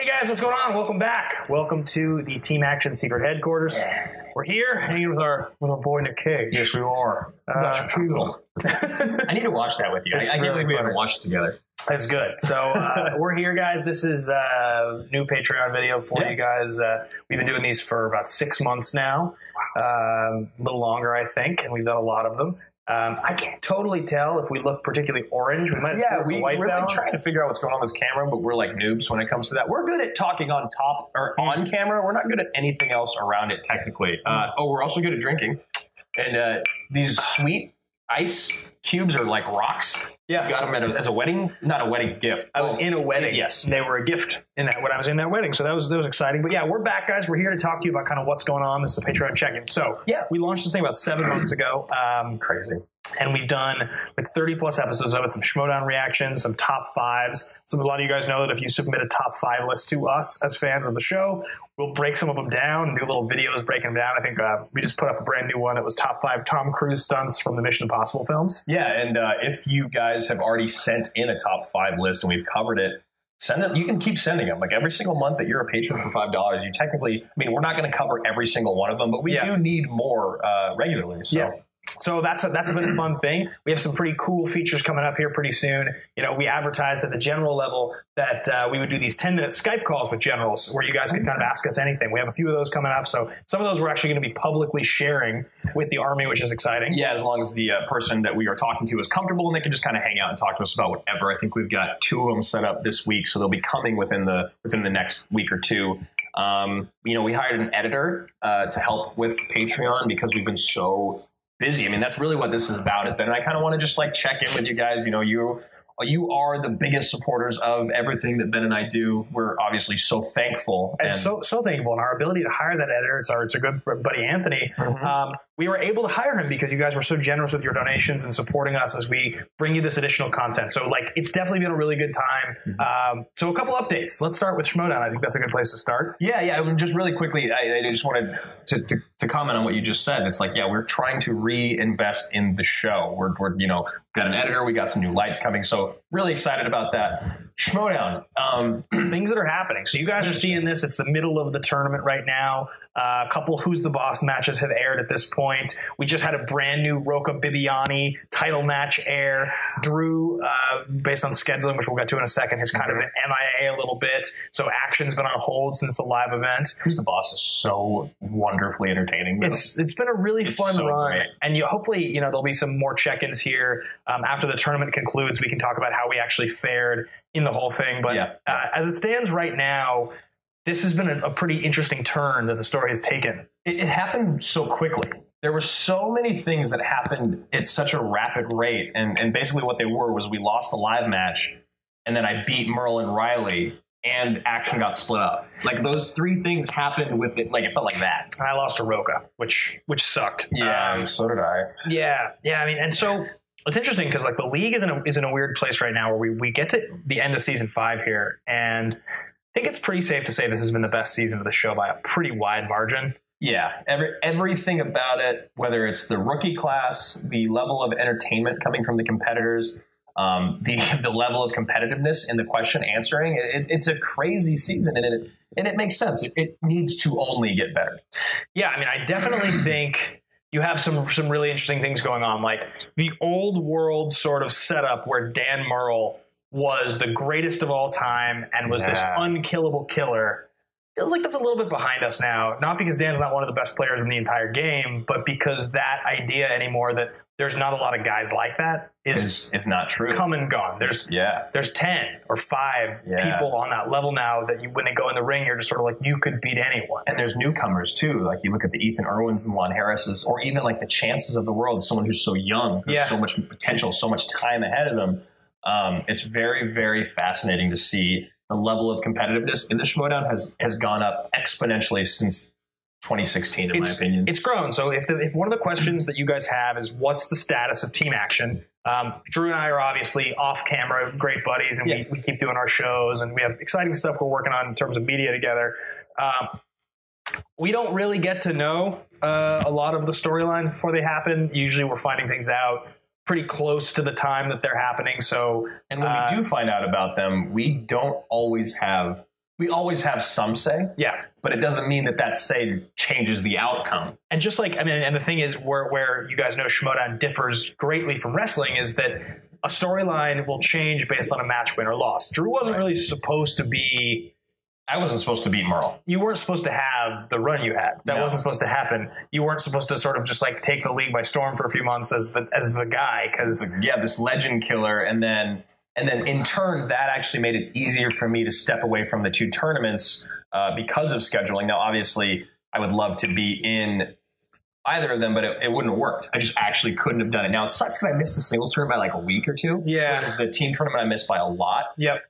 Hey guys, what's going on? Welcome back. Welcome to the Team Action Secret Headquarters. We're here hanging with our boy Nick Cage. Yes, we are. I need to watch that with you. I can't believe we haven't watched it together. That's good. So we're here, guys. This is a new Patreon video for you guys. We've been doing these for about 6 months now. A little longer, I think, and we've done a lot of them. I can't totally tell if we look particularly orange. We might we're like trying to figure out what's going on with this camera, but we're like noobs when it comes to that. We're good at talking on top or on camera. We're not good at anything else around it technically. We're also good at drinking. And these sweet ice cubes are like rocks. Yeah. Got them as a wedding, not a wedding gift. I was in a wedding. Yes. They were a gift when I was in that wedding. So that was exciting. But yeah, we're back, guys. We're here to talk to you about kind of what's going on. This is a Patreon check-in. So yeah, we launched this thing about 7 months ago. Crazy. And we've done like 30 plus episodes of it, some Schmoedown reactions, some top fives. So a lot of you guys know that if you submit a top 5 list to us as fans of the show, we'll break some of them down and do little videos breaking them down. I think we just put up a brand new one that was top 5 Tom Cruise stunts from the Mission Impossible films. Yeah, and if you guys have already sent in a top 5 list and we've covered it, send it. You can keep sending them. Like every single month that you're a patron for $5, you technically, I mean, we're not going to cover every single one of them, but we do need more regularly. So. Yeah. So that's been a fun thing. We have some pretty cool features coming up here pretty soon. You know, we advertised at the general level that we would do these 10-minute Skype calls with generals where you guys could kind of ask us anything. We have a few of those coming up. So some of those we're actually going to be publicly sharing with the Army, which is exciting. Yeah, as long as the person that we are talking to is comfortable and they can just kind of hang out and talk to us about whatever. I think we've got 2 of them set up this week, so they'll be coming within the next week or 2. You know, we hired an editor to help with Patreon because we've been so busy. I mean, that's really what this is about. And I kind of want to just like check in with you guys. You know, you are the biggest supporters of everything that Ben and I do. We're obviously so thankful. And so thankful. And our ability to hire that editor, it's our good buddy Anthony. We were able to hire him because you guys were so generous with your donations and supporting us as we bring you this additional content. So like, it's definitely been a really good time. So a couple updates. Let's start with Schmoedown. I think that's a good place to start. Yeah. Just really quickly, I just wanted to comment on what you just said. It's like, yeah, we're trying to reinvest in the show. We're you know, got an editor. We got some new lights coming. So really excited about that. Schmoedown. Things that are happening. So you guys are seeing this. It's the middle of the tournament right now. A couple Who's the Boss matches have aired at this point. We just had a brand new Roca Bibiani title match air. Drew, based on scheduling, which we'll get to in a second, has kind of been MIA a little bit. So action's been on hold since the live event. Who's the Boss is so wonderfully entertaining. Though. It's been a really fun run. Great. And hopefully, you know, there'll be some more check-ins here. After the tournament concludes, we can talk about how we actually fared in the whole thing. But as it stands right now, this has been a pretty interesting turn that the story has taken. It happened so quickly. There were so many things that happened at such a rapid rate. And basically what they were was we lost a live match, and then I beat Merlin Riley, and action got split up. Like those 3 things happened with it. Like it felt like that. And I lost to Roca, which sucked. Yeah, so did I. Yeah. I mean, and so it's interesting because like the league is in a weird place right now where we get to the end of season 5 here, and I think it's pretty safe to say this has been the best season of the show by a pretty wide margin. Yeah, everything about it, whether it's the rookie class, the level of entertainment coming from the competitors, the level of competitiveness in the question answering, it's a crazy season, and it makes sense. It needs to only get better. Yeah, I mean, I definitely think you have some really interesting things going on, like the old world sort of setup where Dan Murrell was the greatest of all time and was this unkillable killer. Feels like that's a little bit behind us now. Not because Dan's not one of the best players in the entire game, but because that idea anymore that there's not a lot of guys like that is not true. Come and gone. There's 10 or 5 people on that level now that when they go in the ring, you're just sort of like, you could beat anyone. And there's newcomers too. Like you look at the Ethan Irwins and Lon Harris's, or even like the Chances of the world, someone who's so young, who's so much potential, so much time ahead of them. It's very, very fascinating to see the level of competitiveness in the Schmoedown has gone up exponentially since 2016, in my opinion. It's grown. So if one of the questions that you guys have is what's the status of Team Action, Drew and I are obviously off camera, great buddies, and we keep doing our shows, and we have exciting stuff we're working on in terms of media together. We don't really get to know a lot of the storylines before they happen. Usually we're finding things out pretty close to the time that they're happening. So, and when we do find out about them, we don't always have we always have some say. Yeah. But it doesn't mean that say changes the outcome. And just like, I mean, and the thing is where you guys know Schmoedown differs greatly from wrestling is that a storyline will change based on a match win or loss. Drew wasn't really supposed to be... I wasn't supposed to beat Merle. You weren't supposed to have the run you had. That wasn't supposed to happen. You weren't supposed to sort of just like take the league by storm for a few months as the guy, because... Yeah, this legend killer, and then in turn, that actually made it easier for me to step away from the 2 tournaments because of scheduling. Now, obviously, I would love to be in either of them, but it wouldn't have worked. I just actually couldn't have done it. Now, it sucks because I missed the singles tournament by like a week or 2. Yeah. Whereas the team tournament I missed by a lot. Yep.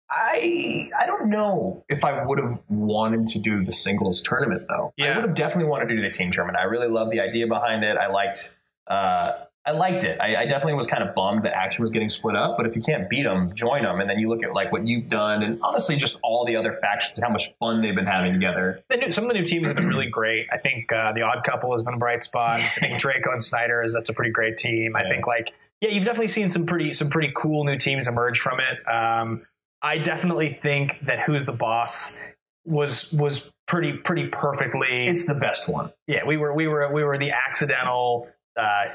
I don't know if I would have wanted to do the singles tournament, though. Yeah. I would have definitely wanted to do the team tournament. I really love the idea behind it. I liked it. I definitely was kind of bummed that Action was getting split up, but if you can't beat them, join them. And then you look at like what you've done and honestly just all the other factions, how much fun they've been having together. Some of the new teams have been really great. I think the Odd Couple has been a bright spot. I think Draco and Snyder that's a pretty great team. Yeah. I think you've definitely seen some pretty cool new teams emerge from it. I definitely think that Who's the Boss was pretty perfectly. It's the best one. Yeah, we were the accidental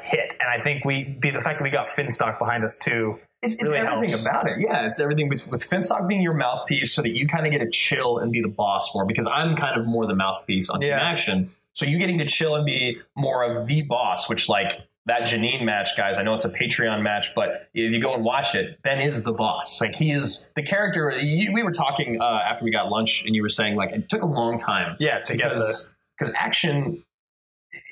hit, and I think the fact that we got Finstock behind us too. It's really everything helps. about it. Yeah, it's everything with Finstock being your mouthpiece so that you kind of get to chill and be the boss more, because I'm kind of more the mouthpiece on Team Action. So you getting to chill and be more of the boss, which like that Janine match, guys, I know it's a Patreon match, but if you go and watch it, Ben is the boss. Like he is the character. We were talking after we got lunch and you were saying like it took a long time. Yeah, to get because Action,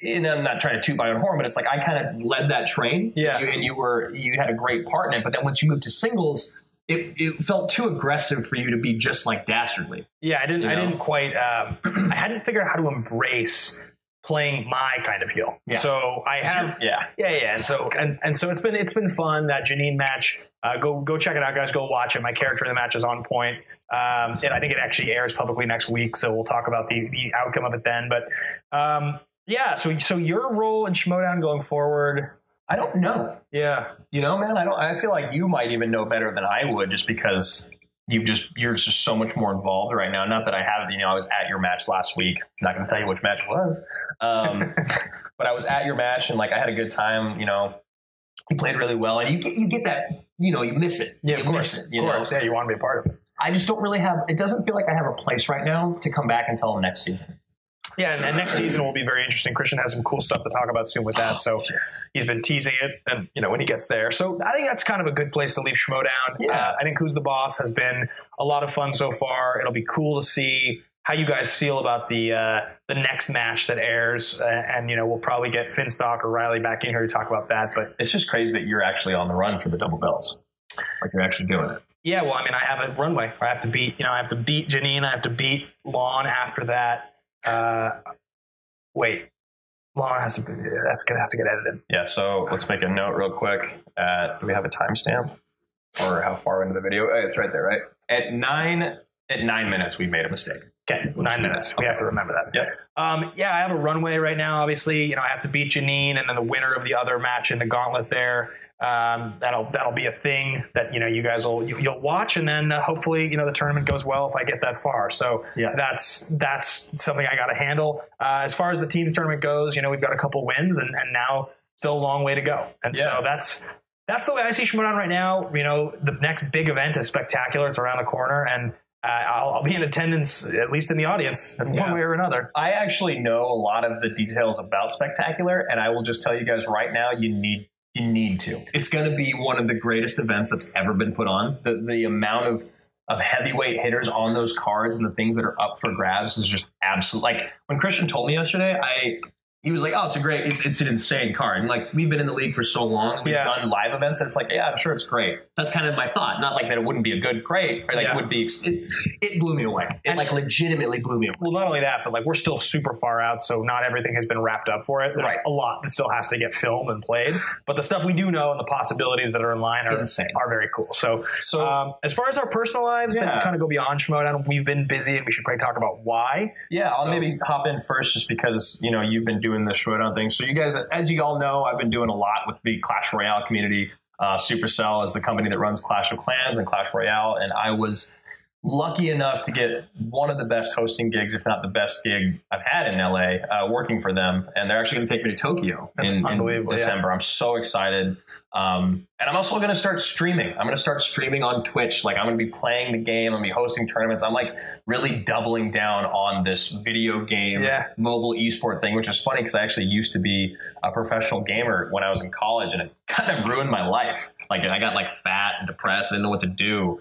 and I'm not trying to toot my own horn, but it's like I kind of led that train. Yeah. And you had a great part in it. But then once you moved to singles, it felt too aggressive for you to be just like Dastardly. Yeah, I didn't quite. I hadn't figured out how to embrace playing my kind of heel. Yeah. So I have. Yeah. And so it's been fun. That Janine match. Go check it out, guys. Go watch it. My character in the match is on point. And I think it actually airs publicly next week, so we'll talk about the outcome of it then. But yeah, so your role in Schmoedown going forward, I don't know. Yeah, man, I feel like you might even know better than I would, just because you're just so much more involved right now. Not that I have, I was at your match last week. I'm not going to tell you which match it was, but I was at your match and like I had a good time. You played really well, and you get that. You miss it. Yeah, of course. Yeah, you want to be a part of it. I just don't really have. It doesn't feel like I have a place right now to come back until next season. Yeah, and next season will be very interesting. Christian has some cool stuff to talk about soon with that, so he's been teasing it, and when he gets there. So I think that's kind of a good place to leave Schmoedown. Yeah. I think Who's the Boss has been a lot of fun so far. It'll be cool to see how you guys feel about the next match that airs, and we'll probably get Finstock or Riley back in here to talk about that. But it's just crazy that you're actually on the run for the double belts, like you're actually doing it. Yeah, well, I have a runway. I have to beat Janine. I have to beat Lon after that. Wait, Lon has to be, that's going to have to get edited. Yeah, so let's make a note real quick. Do we have a timestamp or how far into the video? Oh, it's right there, right? At 9 minutes, we made a mistake. Okay, 9 minutes. We have to remember that. Yeah. Yeah, I have a runway right now. Obviously, I have to beat Janine, and then the winner of the other match in the gauntlet there. That'll be a thing that you guys you'll watch, and then hopefully the tournament goes well if I get that far. So yeah, that's something I got to handle. As far as the teams tournament goes, we've got a couple wins, and now still a long way to go. And so that's the way I see Schmoedown right now. The next big event is Spectacular. It's around the corner, and I'll be in attendance, at least in the audience, in one way or another. I actually know a lot of the details about Spectacular, and I will just tell you guys right now, you need to. It's going to be one of the greatest events that's ever been put on. The amount of heavyweight hitters on those cards and the things that are up for grabs is just absolute. Like when Christian told me yesterday, he was like, "Oh, it's an insane card." And like we've been in the league for so long, we've done live events, and it's like, yeah, I'm sure it's great. That's kind of my thought. Not like that it wouldn't be a good great, or like it would be. It blew me away. It like legitimately blew me away. Well, not only that, but like we're still super far out, so not everything has been wrapped up for it. There's a lot that still has to get filmed and played, but the stuff we do know and the possibilities that are in line are insane, are very cool. So as far as our personal lives that kind of go beyond Schmoedown, we've been busy, and we should probably talk about why. Yeah, I'll maybe hop in first, just because you've been doing the Schmoedown thing. So you guys, as you all know, I've been doing a lot with the Clash Royale community. Supercell is the company that runs Clash of Clans and Clash Royale, and I was lucky enough to get one of the best hosting gigs, if not the best gig I've had in LA, working for them. And they're actually going to take me to Tokyo in December. I'm so excited. And I'm also going to start streaming. I'm going to start streaming on Twitch. Like, I'm going to be playing the game. I'm going to be hosting tournaments. I'm like really doubling down on this video game, mobile esport thing, which is funny because I actually used to be a professional gamer when I was in college, and it kind of ruined my life. Like, I got like fat and depressed. I didn't know what to do.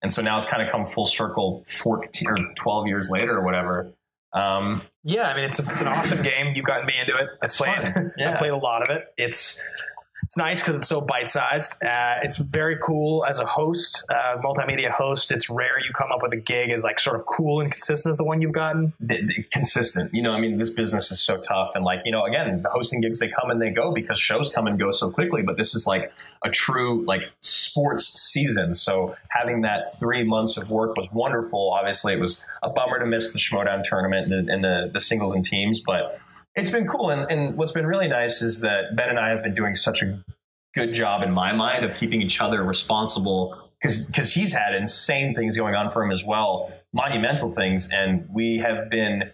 And so now it's kind of come full circle 14 or 12 years later or whatever. Yeah, I mean, it's an awesome game. You've gotten me into it. I played a lot of it. It's nice because it's so bite-sized. It's very cool as a host, multimedia host. It's rare you come up with a gig as like sort of cool and consistent as the one you've gotten. Consistent. You know, I mean, this business is so tough. And like, you know, again, the hosting gigs, they come and they go because shows come and go so quickly. But this is like a true like sports season. So having that 3 months of work was wonderful. Obviously, it was a bummer to miss the Schmodown tournament and the singles and teams, but it's been cool. And what's been really nice is that Ben and I have been doing such a good job in my mind of keeping each other responsible because he's had insane things going on for him as well, monumental things. And we have been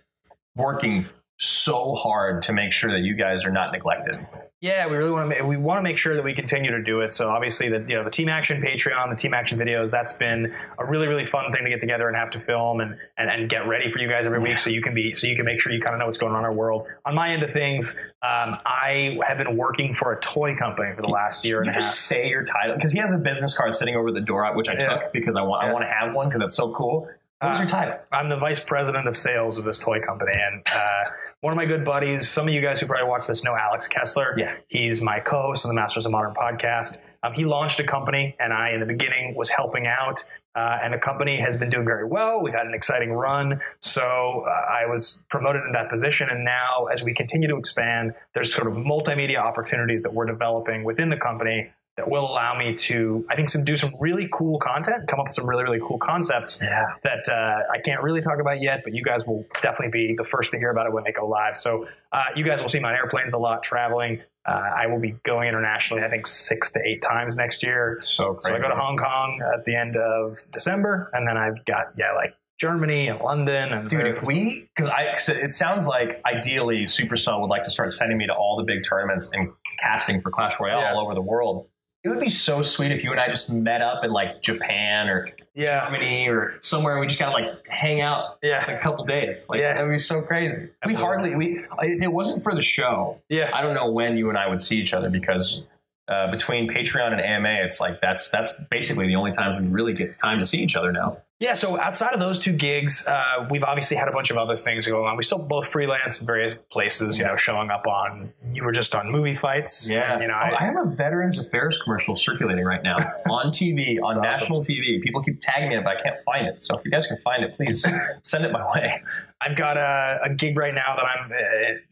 working so hard to make sure that you guys are not neglected. Yeah, we really want to make sure that we continue to do it. So obviously the Team Action Patreon, the Team Action videos, that's been a really, really fun thing to get together and have to film and get ready for you guys every week so you can make sure you kind of know what's going on in our world. On my end of things, I have been working for a toy company for the last year and a half. Just say your title, because he has a business card sitting over the door, which I took because I want to have one because it's so cool. What's your title? I'm the vice president of sales of this toy company, and one of my good buddies, some of you guys who probably watch this know Alex Kessler. Yeah. He's my co-host on the Masters of Modern podcast. He launched a company, and I, in the beginning, was helping out. And the company has been doing very well. We've had an exciting run. So I was promoted in that position. And now, as we continue to expand, there's sort of multimedia opportunities that we're developing within the company that will allow me to, I think, do some really cool content, come up with some really, really cool concepts that I can't really talk about yet, but you guys will definitely be the first to hear about it when they go live. So you guys will see me on airplanes a lot, traveling. I will be going internationally, I think 6 to 8 times next year. So I go to Hong Kong at the end of December, and then I've got, like Germany and London. And dude, because it sounds like ideally Supercell would like to start sending me to all the big tournaments and casting for Clash Royale all over the world. It would be so sweet if you and I just met up in like Japan or Germany or somewhere and we just kind of like hang out for a couple days. Like that would be so crazy. If it wasn't for the show, I don't know when you and I would see each other because between Patreon and AMA, it's like that's basically the only times we really get time to see each other now. Yeah, so outside of those 2 gigs, we've obviously had a bunch of other things going on. We still both freelance in various places, showing up on, you were just on Movie Fights. Yeah. And, I have a Veterans Affairs commercial circulating right now on TV, on national TV. People keep tagging me, but I can't find it. So if you guys can find it, please send it my way. I've got a gig right now that I'm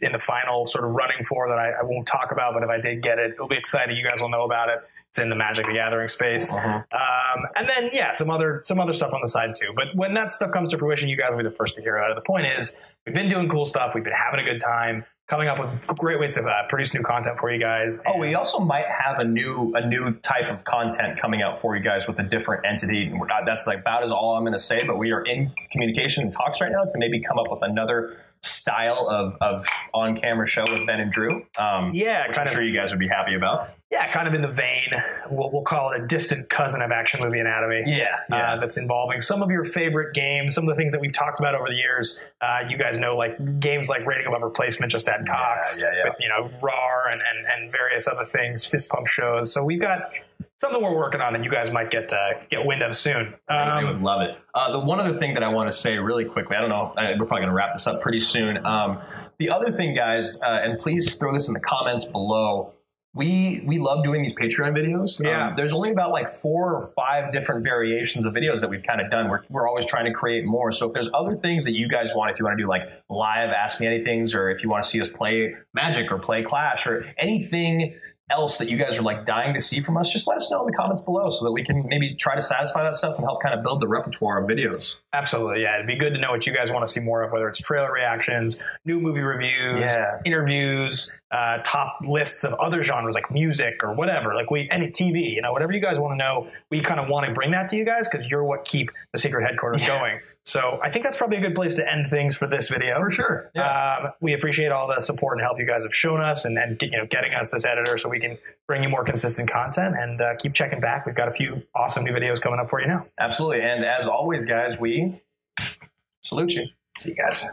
in the final sort of running for that I won't talk about, but if I did get it, it'll be exciting. You guys will know about it. It's in the Magic the Gathering space. And then, some other stuff on the side too. But when that stuff comes to fruition, you guys will be the first to hear about it. The point is, we've been doing cool stuff. We've been having a good time, coming up with great ways to produce new content for you guys. Oh, we also might have a new type of content coming out for you guys with a different entity. That's like about as all I'm going to say, but we are in communication and talks right now to maybe come up with another style of on-camera show with Ben and Drew. Which I'm sure you guys would be happy about. Yeah, kind of in the vein, we'll call it a distant cousin of Action Movie Anatomy. That's involving some of your favorite games, some of the things that we've talked about over the years. You guys know, like games like Rating Above Replacement, Just Add Cox, with RAR and various other things, fist pump shows. So we've got something we're working on that you guys might get wind of soon. I would love it. The one other thing that I want to say really quickly, I don't know, we're probably going to wrap this up pretty soon. The other thing, guys, and please throw this in the comments below. We love doing these Patreon videos. There's only about like 4 or 5 different variations of videos that we've kind of done. We're always trying to create more. So if there's other things that you guys want, if you want to do like live Ask Me Anythings, or if you want to see us play Magic or play Clash or anything else that you guys are like dying to see from us, just let us know in the comments below so that we can maybe try to satisfy that stuff and help kind of build the repertoire of videos. Absolutely. Yeah. It'd be good to know what you guys want to see more of, whether it's trailer reactions, new movie reviews, interviews, top lists of other genres like music or whatever, like any TV, whatever you guys want to know, we kind of want to bring that to you guys because you're what keep the secret headquarters going. So I think that's probably a good place to end things for this video. For sure. Yeah. We appreciate all the support and help you guys have shown us and getting us this editor so we can bring you more consistent content and keep checking back. We've got a few awesome new videos coming up for you now. Absolutely. And as always, guys, we salute you. See you guys.